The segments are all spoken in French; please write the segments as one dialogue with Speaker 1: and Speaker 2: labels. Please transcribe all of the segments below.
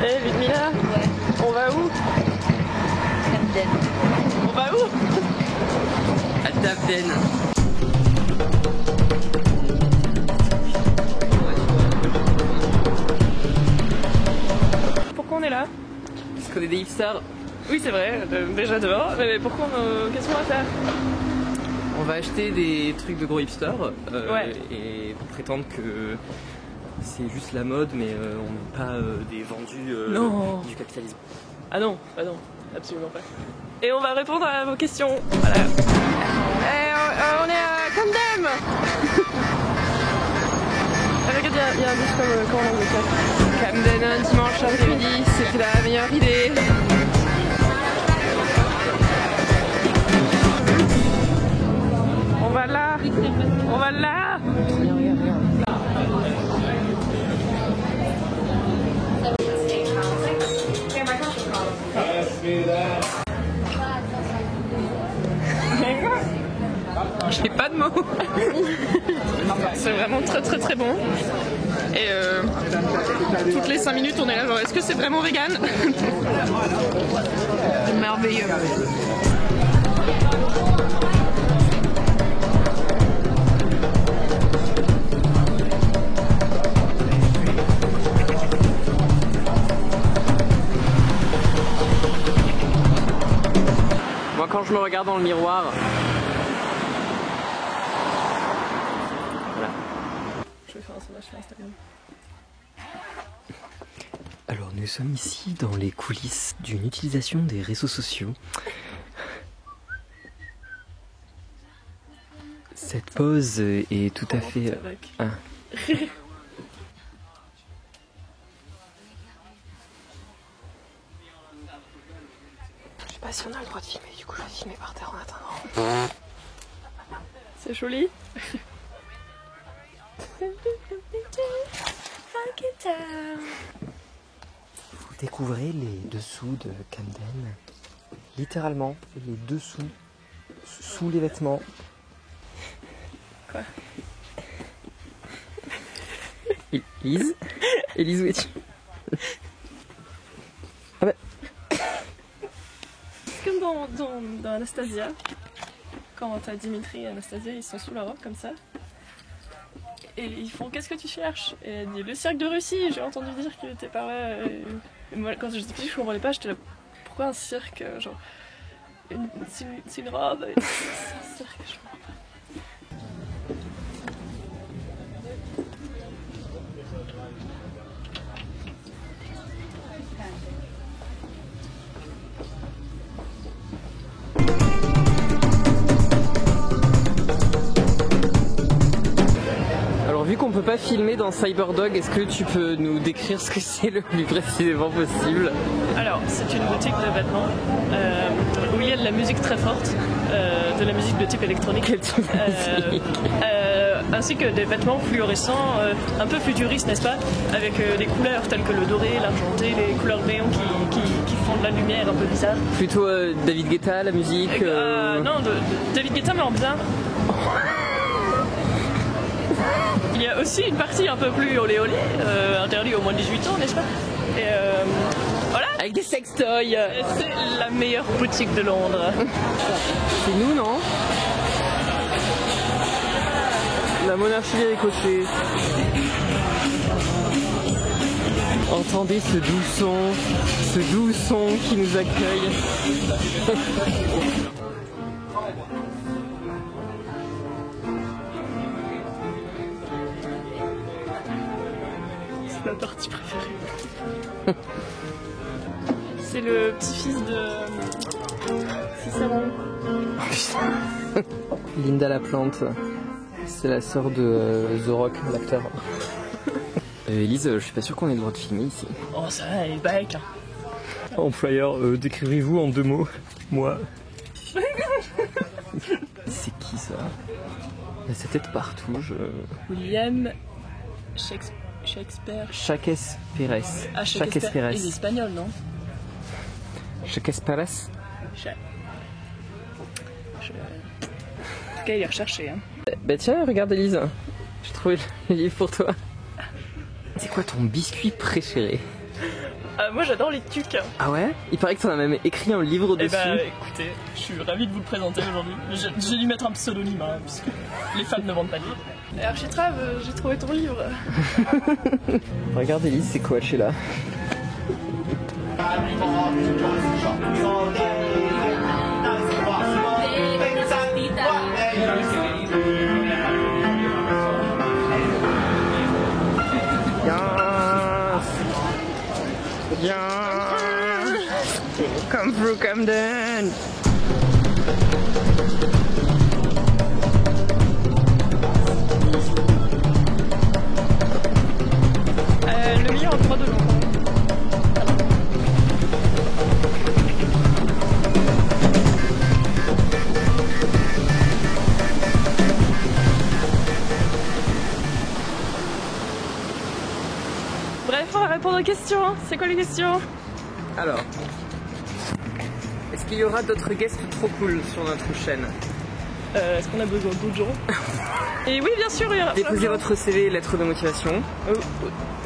Speaker 1: Eh Ludmilla,
Speaker 2: Ouais.
Speaker 1: on va où?
Speaker 2: Camden.
Speaker 1: On va où?
Speaker 3: À Tabden.
Speaker 1: Pourquoi on est là?
Speaker 3: Parce qu'on est des hipsters.
Speaker 1: Oui c'est vrai, déjà dehors, mais pourquoi qu'est-ce qu'on va faire?
Speaker 3: On va acheter des trucs de gros hipsters
Speaker 1: Ouais.
Speaker 3: et prétendre que c'est juste la mode, mais on n'est pas des vendus
Speaker 1: Non.
Speaker 3: du capitalisme.
Speaker 1: Ah non, absolument pas. Et on va répondre à vos questions. Voilà. On est à Camden. Regarde, il y a un bus comme en Angleterre. Camden un dimanche après-midi, c'était la meilleure idée. On va là. On va là. J'ai pas de mots. C'est vraiment très bon. Et toutes les 5 minutes on est là genre est-ce que c'est vraiment vegan? Merveilleux.
Speaker 3: Moi, quand je me regarde dans le miroir, voilà.
Speaker 1: Je vais faire un sondage sur Instagram.
Speaker 3: Alors, nous sommes ici dans les coulisses d'une utilisation des réseaux sociaux. Cette pause est tout à fait... Ah.
Speaker 1: Je sais pas si on a le droit de filmer, du coup je vais filmer par terre en attendant. C'est joli.
Speaker 3: Vous découvrez les dessous de Camden. Littéralement, les dessous, sous les vêtements.
Speaker 1: Quoi?
Speaker 3: Élise? Élise, où es-tu? Ah bah...
Speaker 1: Comme dans Anastasia, quand t'as Dimitri et Anastasia, ils sont sous la robe comme ça. Et ils font qu'est-ce que tu cherches? Et elle dit le cirque de Russie, j'ai entendu dire que t'es par là. Et moi quand j'étais petite je comprenais pas, j'étais là pourquoi un cirque? Genre c'est une robe, c'est un cirque, je comprends pas.
Speaker 3: Alors, vu qu'on peut pas filmer dans Cyberdog, est-ce que tu peux nous décrire ce que c'est le plus précisément possible?
Speaker 1: Alors, c'est une boutique de vêtements où il y a de la musique très forte, de la musique de type électronique.
Speaker 3: Quel type de musique?
Speaker 1: Ainsi que des vêtements fluorescents, un peu futuristes, n'est-ce pas? Avec des couleurs telles que le doré, l'argenté, les couleurs néon qui font de la lumière un peu bizarre.
Speaker 3: Plutôt David Guetta, la musique
Speaker 1: Non, David Guetta, mais en bien. Il y a aussi une partie un peu plus olé olé, interdit au moins de 18 ans, n'est-ce pas? Et voilà.
Speaker 3: Avec des sextoys.
Speaker 1: C'est la meilleure boutique de Londres.
Speaker 3: C'est nous, non? La monarchie est écossée. Entendez ce doux son qui nous accueille.
Speaker 1: C'est ma partie préférée. C'est le petit-fils de Cicéron.
Speaker 3: Linda Laplante. C'est la sœur de The Rock, l'acteur. Elise, je suis pas sûr qu'on ait le droit de filmer ici.
Speaker 1: Oh ça va, elle est bec.
Speaker 3: Employeur, décrivez-vous en 2 mots. Moi. C'est qui ça? Il y a sa tête partout,
Speaker 1: William Shakespeare.
Speaker 3: Chaques Pérez.
Speaker 1: Ah, Shakespeare. Il est espagnol, non?
Speaker 3: Chaques Pérez.
Speaker 1: En tout cas, il est recherché. Hein.
Speaker 3: Bah tiens, regarde Elise. J'ai trouvé le livre pour toi. C'est quoi ton biscuit préféré?
Speaker 1: Bah moi j'adore les tucs.
Speaker 3: Ah ouais? Il paraît que t'en as même écrit un livre
Speaker 1: Et
Speaker 3: dessus.
Speaker 1: bah écoutez, je suis ravie de vous le présenter aujourd'hui. J'ai dû mettre un pseudonyme, hein, puisque les fans ne vendent pas de livres. Et Architrave, j'ai trouvé ton livre.
Speaker 3: Regarde Elise, c'est Coachella. Come through Camden.
Speaker 1: Le meilleur en 3 de long. Bref, on va répondre aux questions. C'est quoi les questions?
Speaker 3: Alors, est-ce qu'il y aura d'autres guests trop cool sur notre chaîne?
Speaker 1: Est-ce qu'on a besoin d'autres gens? Et oui, bien sûr, il y aura.
Speaker 3: Déposez votre CV, lettre de motivation.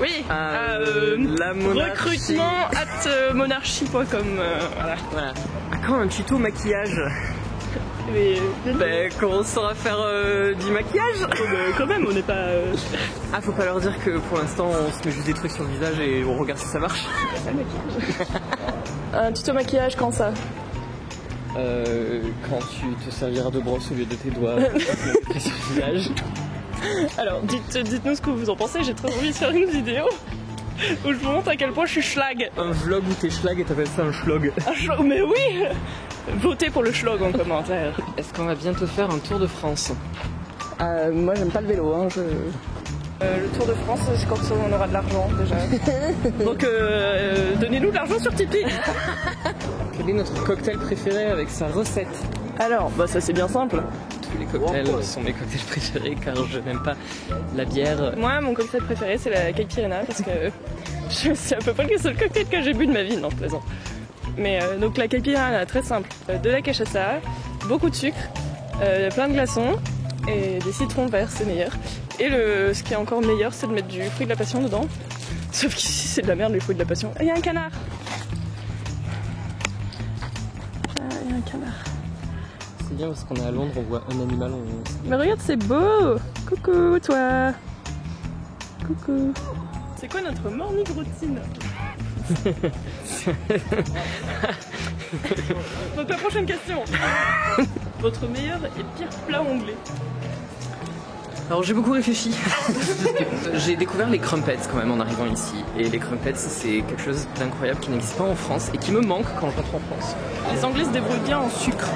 Speaker 1: Oui.
Speaker 3: La monarchie.
Speaker 1: Recrutement@monarchie.com. Voilà.
Speaker 3: Voilà. À quand un tuto maquillage?
Speaker 1: Mais
Speaker 3: Quand on saura faire du maquillage.
Speaker 1: quand même, on n'est pas.
Speaker 3: Ah, faut pas leur dire que pour l'instant on se met juste des trucs sur le visage et on regarde si ça marche.
Speaker 1: Un tuto maquillage, quand ça?
Speaker 3: Quand tu te serviras de brosse au lieu de tes doigts sur le visage.
Speaker 1: Alors, dites-nous ce que vous en pensez. J'ai très envie de faire une vidéo où je vous montre à quel point je suis schlag.
Speaker 3: Un vlog où t'es schlag et t'appelles ça un schlog.
Speaker 1: Un schlag, mais oui. Votez pour le schlag en commentaire.
Speaker 3: Est-ce qu'on va bientôt faire un tour de France?
Speaker 1: Moi, j'aime pas le vélo. Hein, le Tour de France, c'est quand on aura de l'argent déjà. Donc, donnez-nous de l'argent sur Tipeee.
Speaker 3: Quel est notre cocktail préféré avec sa recette?
Speaker 1: Alors, bah ça c'est bien simple.
Speaker 3: Tous les cocktails sont mes cocktails préférés car je n'aime pas la bière.
Speaker 1: Moi, mon cocktail préféré, c'est la caipirinha parce que c'est à peu près le seul cocktail que j'ai bu de ma vie. Non, je plaisante. Mais donc la caipirinha, très simple. De la cachaça, beaucoup de sucre, plein de glaçons et des citrons verts, c'est meilleur. Et ce qui est encore meilleur, c'est de mettre du fruit de la passion dedans. Sauf qu'ici, c'est de la merde, les fruits de la passion. Et il y a un canard. Il y a un canard.
Speaker 3: C'est bien parce qu'on est à Londres, on voit un animal.
Speaker 1: Mais regarde, c'est beau. Coucou, toi. Coucou. C'est quoi notre morning routine? Donc la prochaine question. Votre meilleur et pire plat anglais?
Speaker 3: Alors j'ai beaucoup réfléchi. J'ai découvert les crumpets quand même en arrivant ici. Et les crumpets, c'est quelque chose d'incroyable qui n'existe pas en France et qui me manque quand je rentre en France.
Speaker 1: Les Anglais se débrouillent bien en sucre.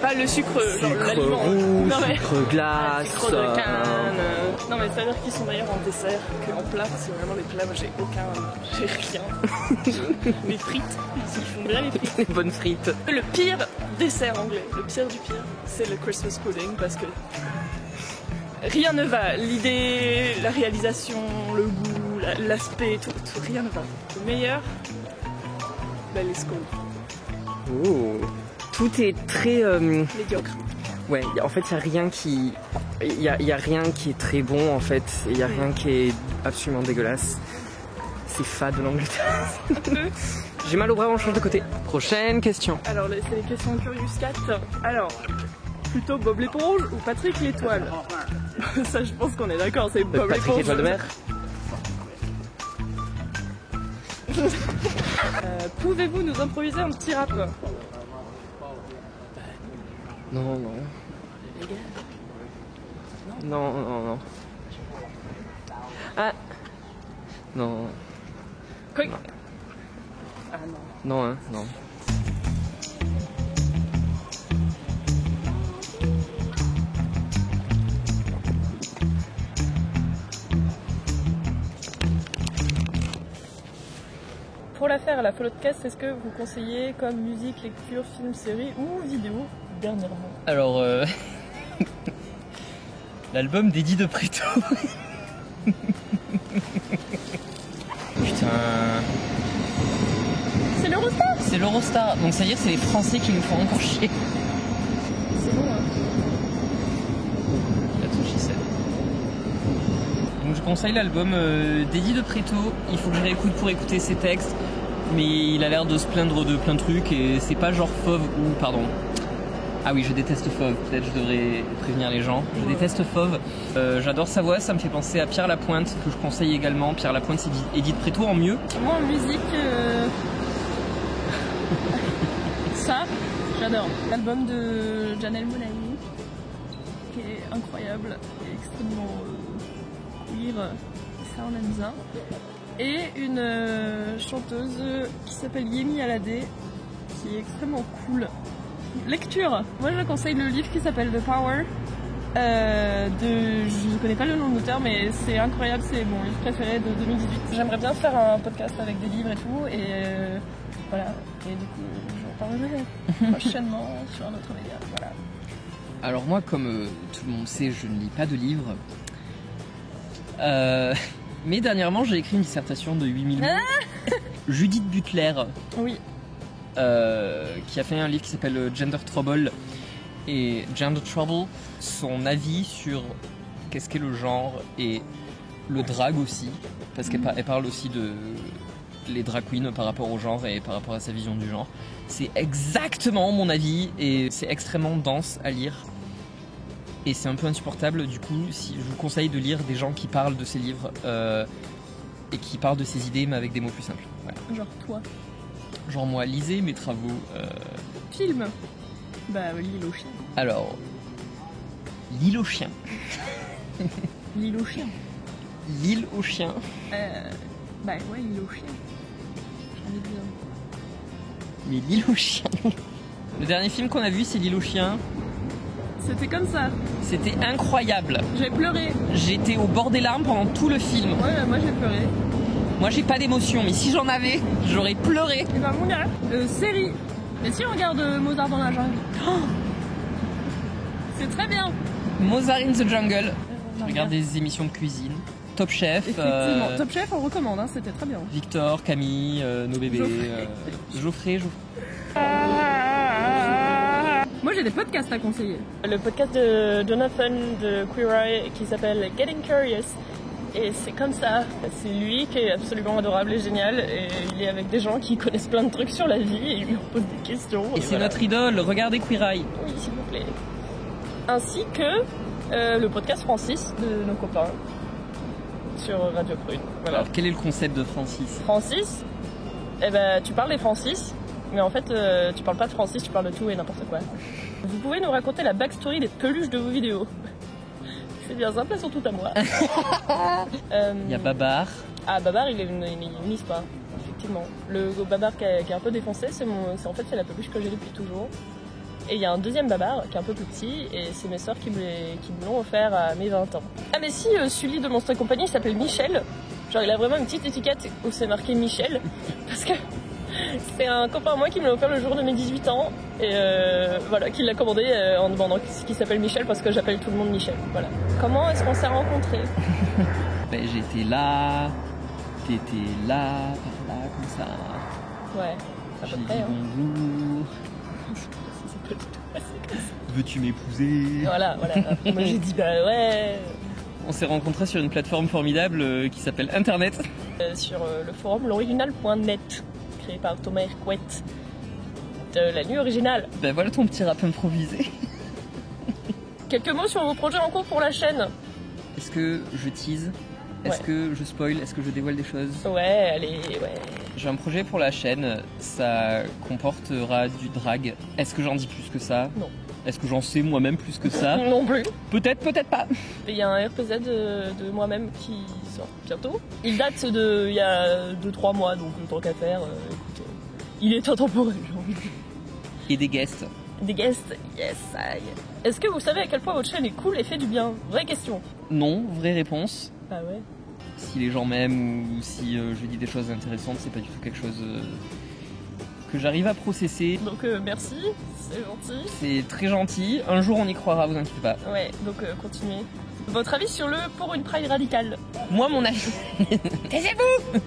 Speaker 1: Pas le sucre, genre l'aliment.
Speaker 3: Rouge, sucre glace.
Speaker 1: Sucre de canne. Non mais c'est à dire qu'ils sont meilleurs en dessert qu'en plat. C'est vraiment les plats, moi j'ai rien. Les frites, ils font bien les frites.
Speaker 3: Les bonnes frites.
Speaker 1: Le pire dessert anglais, le pire du pire, c'est le Christmas pudding parce que rien ne va. L'idée, la réalisation, le goût, l'aspect, tout, rien ne va. Le meilleur, bah, les scones.
Speaker 3: Oh. Tout est très
Speaker 1: Médiocre.
Speaker 3: Ouais, en fait, il y a rien qui est très bon en fait, il y a rien qui est absolument dégueulasse. C'est fade l'Angleterre. J'ai mal au bras, on change de côté. Prochaine question.
Speaker 1: Alors, c'est les questions Curious Cat. Alors, plutôt Bob l'éponge ou Patrick l'étoile? Ça, je pense qu'on est d'accord, c'est Bob
Speaker 3: Patrick
Speaker 1: l'éponge.
Speaker 3: l'étoile de mer.
Speaker 1: Pouvez-vous nous improviser un petit rap?
Speaker 3: Non, non. Non, non, non. Ah. Non.
Speaker 1: Quoi? Ah non.
Speaker 3: Non, hein, non.
Speaker 1: Pour la faire à la podcast, est-ce que vous conseillez comme musique, lecture, film, série ou vidéo dernièrement?
Speaker 4: Alors, l'album d'Eddie de Preto. Putain.
Speaker 1: C'est l'Eurostar.
Speaker 4: C'est l'Eurostar, donc ça veut dire que c'est les Français qui nous font encore chier.
Speaker 1: C'est bon, hein.
Speaker 4: That's what she said. Donc je conseille l'album d'Eddie de Pretto. Il faut que je réécoute pour écauter ses textes, mais il a l'air de se plaindre de plein de trucs et c'est pas genre Fauve ou pardon. Ah oui, je déteste Fauve, peut-être je devrais prévenir les gens. Je déteste Fauve. J'adore sa voix, ça me fait penser à Pierre Lapointe, que je conseille également. Pierre Lapointe, c'est Eddie de Pretto en mieux.
Speaker 1: Moi en musique, ça, j'adore. L'album de Janelle Monáe, qui est incroyable et extrêmement queer, ça on aime bien. Et une chanteuse qui s'appelle Yemi Alade, qui est extrêmement cool. Lecture. Moi je conseille le livre qui s'appelle The Power. Je connais pas le nom de l'auteur, mais c'est incroyable, c'est mon livre préféré de 2018. J'aimerais bien faire un podcast avec des livres et tout, et voilà. Et du coup, j'en parlerai prochainement sur un autre média. Voilà.
Speaker 4: Alors moi, comme tout le monde sait, je ne lis pas de livres. Mais dernièrement, j'ai écrit une dissertation de 8000 mots. Judith Butler.
Speaker 1: Oui.
Speaker 4: Qui a fait un livre qui s'appelle Gender Trouble. Et Gender Trouble, son avis sur qu'est-ce qu'est le genre et le drag aussi. Parce qu'elle parle aussi de les drag queens par rapport au genre et par rapport à sa vision du genre. C'est exactement mon avis et c'est extrêmement dense à lire. Et c'est un peu insupportable, du coup, si je vous conseille de lire des gens qui parlent de ces livres et qui parlent de ces idées, mais avec des mots plus simples. Voilà.
Speaker 1: Genre toi.
Speaker 4: Genre moi, lisez mes travaux.
Speaker 1: Film. Bah, L'île aux chiens.
Speaker 4: Alors, L'île aux chiens.
Speaker 1: L'île aux chiens.
Speaker 4: L'île aux chiens.
Speaker 1: Bah ouais, L'île aux chiens. J'ai envie de dire.
Speaker 4: Mais L'île aux chiens. Le dernier film qu'on a vu, c'est L'île aux chiens.
Speaker 1: C'était comme ça.
Speaker 4: C'était incroyable.
Speaker 1: J'ai pleuré.
Speaker 4: J'étais au bord des larmes pendant tout le film.
Speaker 1: Ouais, moi j'ai pleuré.
Speaker 4: Moi j'ai pas d'émotion, mais si j'en avais, j'aurais pleuré.
Speaker 1: Et bah mon gars, série. Et si on regarde Mozart dans la jungle, c'est très bien.
Speaker 4: Mozart in the Jungle. Je regarde des émissions de cuisine. Top Chef.
Speaker 1: Effectivement. Top Chef, on recommande, hein, c'était très bien.
Speaker 4: Victor, Camille, nos bébés. Geoffrey.
Speaker 1: Moi j'ai des podcasts à conseiller.
Speaker 5: Le podcast de Jonathan de Queer Eye qui s'appelle Getting Curious. Et c'est comme ça. C'est lui qui est absolument adorable et génial. Et il est avec des gens qui connaissent plein de trucs sur la vie et il lui pose des questions.
Speaker 4: Et c'est notre idole, regardez Queer Eye.
Speaker 5: Oui, s'il vous plaît. Ainsi que le podcast Francis de nos copains sur Radio Prune. Voilà.
Speaker 4: Alors quel est le concept de Francis ?
Speaker 5: Francis, eh ben, tu parles des Francis, mais en fait tu parles pas de Francis, tu parles de tout et n'importe quoi. Vous pouvez nous raconter la backstory des peluches de vos vidéos. C'est bien simple, elles sont toutes à moi.
Speaker 4: Il y a Babar.
Speaker 5: Ah, Babar, il est une pas, effectivement. Le Babar qui est un peu défoncé, c'est la peluche que j'ai depuis toujours. Et il y a un deuxième Babar qui est un peu plus petit, et c'est mes sœurs qui me l'ont offert à mes 20 ans. Ah mais si, celui de Monstre et Compagnie, il s'appelle Michel. Genre il a vraiment une petite étiquette où c'est marqué Michel, parce que c'est un copain à moi qui me l'a offert le jour de mes 18 ans, et voilà, qui l'a commandé en demandant ce qui s'appelle Michel, parce que j'appelle tout le monde Michel. Voilà. Comment est-ce qu'on s'est rencontrés ?
Speaker 4: Ben, j'étais là, t'étais là, par là, comme ça.
Speaker 5: Ouais, à peu
Speaker 4: J'ai
Speaker 5: près.
Speaker 4: dit bonjour. Veux-tu m'épouser ?
Speaker 5: Voilà. Après, moi j'ai dit bah ouais.
Speaker 4: On s'est rencontrés sur une plateforme formidable qui s'appelle Internet.
Speaker 5: Sur le forum l'original.net, créé par Thomas Hercouet de la nuit originale.
Speaker 4: Ben voilà ton petit rap improvisé.
Speaker 5: Quelques mots sur vos projets en cours pour la chaîne.
Speaker 4: Est-ce que je tease ? Est-ce que je spoil ? Est-ce que je dévoile des choses ?
Speaker 5: Ouais, allez, ouais.
Speaker 4: J'ai un projet pour la chaîne, ça comportera du drag. Est-ce que j'en dis plus que ça ?
Speaker 5: Non.
Speaker 4: Est-ce que j'en sais moi-même plus que ça ?
Speaker 5: Non plus.
Speaker 4: Peut-être, peut-être pas.
Speaker 5: Il y a un RPZ de moi-même qui sort bientôt. Il date il y a 2-3 mois, donc tant qu'à faire, écoute, il est intemporel, j'ai envie de dire.
Speaker 4: Et des guests.
Speaker 5: Des guests, yes, aïe. Est-ce que vous savez à quel point votre chaîne est cool et fait du bien ? Vraie question.
Speaker 4: Non, vraie réponse.
Speaker 5: Ah ouais.
Speaker 4: Si les gens m'aiment ou si je dis des choses intéressantes, c'est pas du tout quelque chose que j'arrive à processer.
Speaker 5: Donc merci, c'est gentil.
Speaker 4: C'est très gentil. Un jour on y croira, vous inquiétez pas.
Speaker 5: Ouais, donc continuez. Votre avis sur le pour une Pride radicale ?
Speaker 4: Moi, mon avis. Taisez-vous !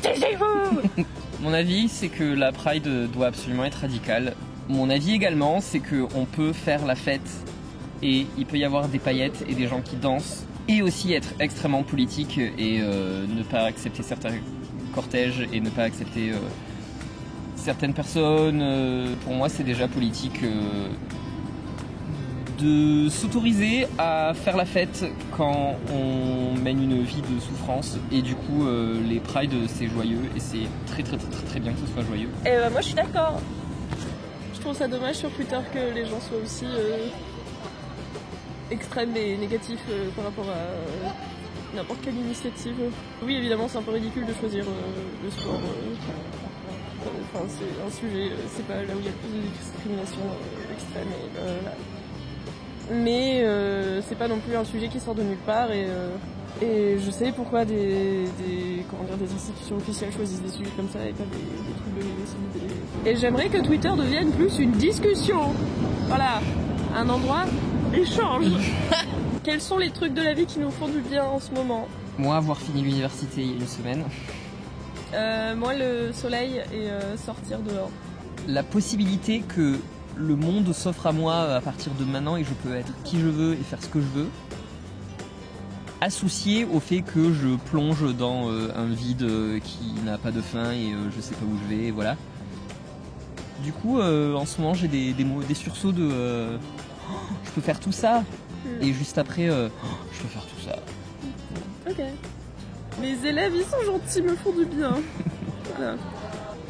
Speaker 5: Taisez-vous !
Speaker 4: Mon avis, c'est que la Pride doit absolument être radicale. Mon avis également, c'est qu'on peut faire la fête et il peut y avoir des paillettes et des gens qui dansent Et aussi être extrêmement politique et ne pas accepter certains cortèges et ne pas accepter certaines personnes. Pour moi, c'est déjà politique de s'autoriser à faire la fête quand on mène une vie de souffrance. Et du coup, les prides, c'est joyeux et c'est très très très très bien que ce soit joyeux.
Speaker 5: Et moi, je suis d'accord. Je trouve ça dommage sur Twitter que les gens soient aussi extrêmes et négatifs par rapport à n'importe quelle initiative. Oui, évidemment, c'est un peu ridicule de choisir le sport. Enfin, c'est un sujet, c'est pas là où il y a le plus de discrimination extrême. Mais c'est pas non plus un sujet qui sort de nulle part. Et je sais pourquoi des institutions officielles choisissent des sujets comme ça et pas des trucs de négativité. Et j'aimerais que Twitter devienne plus une discussion. Voilà, un endroit d'échange. Quels sont les trucs de la vie qui nous font du bien en ce moment?
Speaker 4: Moi, avoir fini l'université il y a une semaine.
Speaker 5: Moi, le soleil et sortir dehors.
Speaker 4: La possibilité que le monde s'offre à moi à partir de maintenant et je peux être qui je veux et faire ce que je veux, associé au fait que je plonge dans un vide qui n'a pas de fin et je sais pas où je vais, et voilà. Du coup, en ce moment, j'ai des sursauts de je peux faire tout ça, et juste après, je peux faire tout ça.
Speaker 5: Ok. Les élèves, ils sont gentils, me font du bien. Voilà.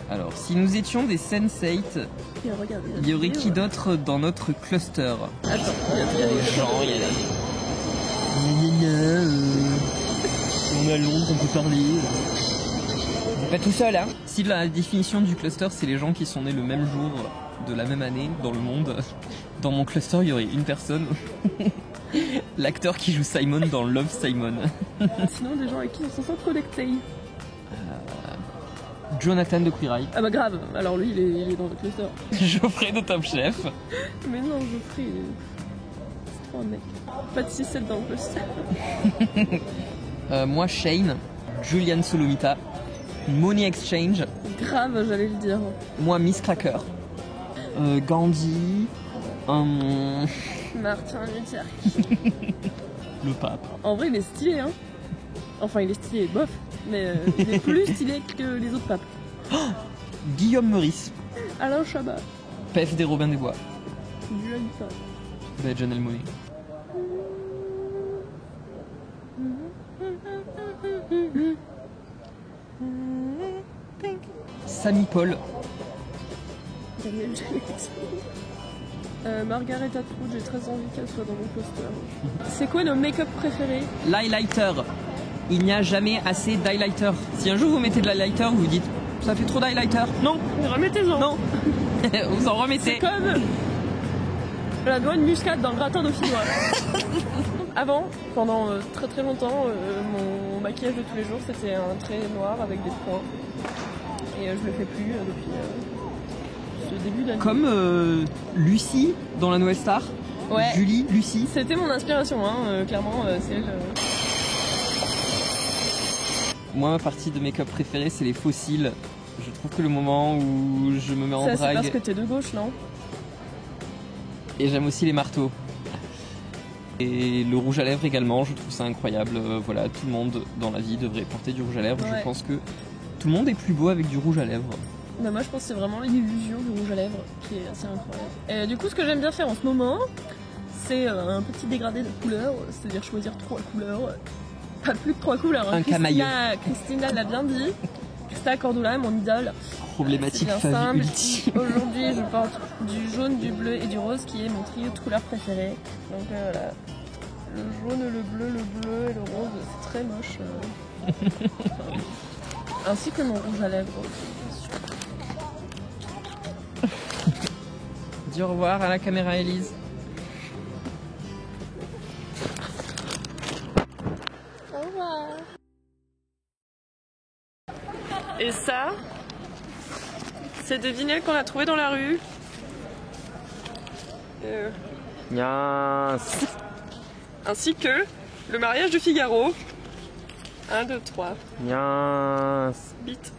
Speaker 4: Alors, si nous étions des sensates, il y aurait qui d'autre dans notre cluster?
Speaker 5: Attends,
Speaker 4: il y a des gens, il y a on est à Londres, on peut parler. On n'est pas tout seul, hein. Si la définition du cluster, c'est les gens qui sont nés le même jour de la même année dans le monde, dans mon cluster, il y aurait une personne. L'acteur qui joue Simon dans Love, Simon.
Speaker 5: Sinon, des gens avec qui on se sent connectés.
Speaker 4: Jonathan de Queer Eye.
Speaker 5: Ah bah grave, alors lui, il est dans le cluster.
Speaker 4: Geoffrey de Top Chef.
Speaker 5: Mais non, Geoffrey, c'est trop un mec. Pas de 6-7 dans le cluster.
Speaker 4: Moi, Shane, Julian Solomita, Money Exchange.
Speaker 5: Grave, j'allais le dire.
Speaker 4: Moi, Miss Cracker. Gandhi.
Speaker 5: Martin Luther.
Speaker 4: Le pape.
Speaker 5: En vrai, il est stylé, hein. Enfin, il est stylé, bof. Mais il est plus stylé que les autres papes.
Speaker 4: Guillaume Meurice.
Speaker 5: Alain Chabat.
Speaker 4: Pef des Robin des Bois.
Speaker 5: Du Habitat.
Speaker 4: Janelle Monáe. Samy Paul.
Speaker 5: Daniel Janet. Margaret Atwood, j'ai très envie qu'elle soit dans mon poster. C'est quoi nos make-up préférés?
Speaker 4: L'highlighter. Il n'y a jamais assez d'highlighter. Si un jour vous mettez de l'highlighter, vous vous dites ça fait trop d'highlighter. Non,
Speaker 5: remettez-en.
Speaker 4: Non. Vous en remettez.
Speaker 5: C'est comme la noix de muscade dans le gratin dauphinois. Avant, pendant très très longtemps, mon maquillage de tous les jours c'était un trait noir avec des points. Et je le fais plus depuis ce début d'année.
Speaker 4: Comme Lucie dans la Nouvelle Star.
Speaker 5: Ouais.
Speaker 4: Julie, Lucie.
Speaker 5: C'était mon inspiration, hein, clairement, c'est elle.
Speaker 4: Moi, ma partie de make-up préférée, c'est les fossiles. Je trouve que le moment où je me mets en
Speaker 5: ça,
Speaker 4: drague...
Speaker 5: c'est parce que t'es de gauche, non?
Speaker 4: Et j'aime aussi les marteaux. Et le rouge à lèvres également, je trouve ça incroyable. Voilà, tout le monde dans la vie devrait porter du rouge à lèvres. Ouais. Je pense que tout le monde est plus beau avec du rouge à lèvres.
Speaker 5: Bah moi, je pense que c'est vraiment l'illusion du rouge à lèvres qui est assez incroyable. Et du coup, ce que j'aime bien faire en ce moment, c'est un petit dégradé de couleurs, c'est-à-dire choisir 3 couleurs. Pas plus que 3 couleurs.
Speaker 4: Un camailleux.
Speaker 5: Christina l'a bien dit. Christa Cordula, mon idole.
Speaker 4: Problématique
Speaker 5: simple.
Speaker 4: ultime.
Speaker 5: Aujourd'hui, je porte du jaune, du bleu et du rose, qui est mon trio de couleurs préférées. Donc voilà. Le jaune, le bleu et le rose, c'est très moche. Ainsi que mon rouge à lèvres.
Speaker 4: Dis au revoir à la caméra, Élise.
Speaker 5: Au revoir.
Speaker 1: Et ça, c'est des vinyles qu'on a trouvés dans la rue.
Speaker 3: Yes.
Speaker 1: Ainsi que le mariage de Figaro. 1, 2, 3.
Speaker 3: Yes.
Speaker 1: Bite.